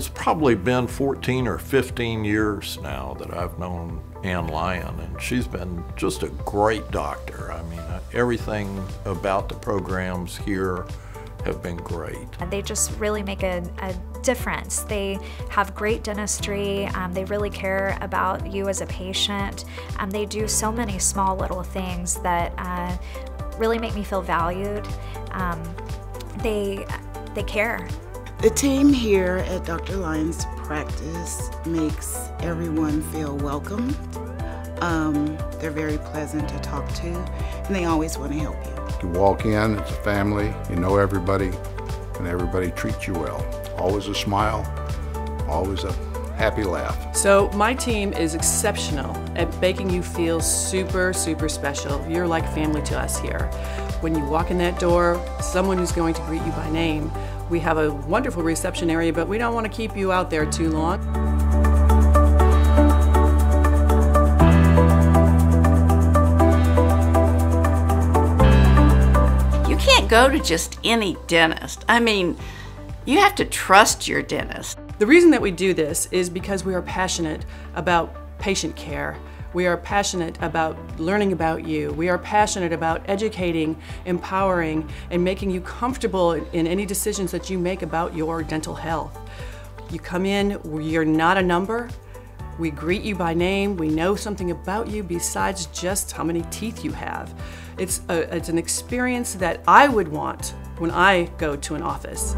It's probably been 14 or 15 years now that I've known Ann Lyon, and she's been just a great doctor. I mean, everything about the programs here have been great. They just really make a difference. They have great dentistry. They really care about you as a patient. They do so many small little things that really make me feel valued. They care. The team here at Dr. Lyon's practice makes everyone feel welcomed. They're very pleasant to talk to, and they always want to help you. You walk in, it's a family, you know everybody, and everybody treats you well. Always a smile, always a happy laugh. So my team is exceptional at making you feel super, super special. You're like family to us here. When you walk in that door, someone who's going to greet you by name. We have a wonderful reception area, but we don't want to keep you out there too long. You can't go to just any dentist. I mean, you have to trust your dentist. The reason that we do this is because we are passionate about patient care. We are passionate about learning about you. We are passionate about educating, empowering, and making you comfortable in any decisions that you make about your dental health. You come in, you're not a number. We greet you by name. We know something about you besides just how many teeth you have. It's an experience that I would want when I go to an office.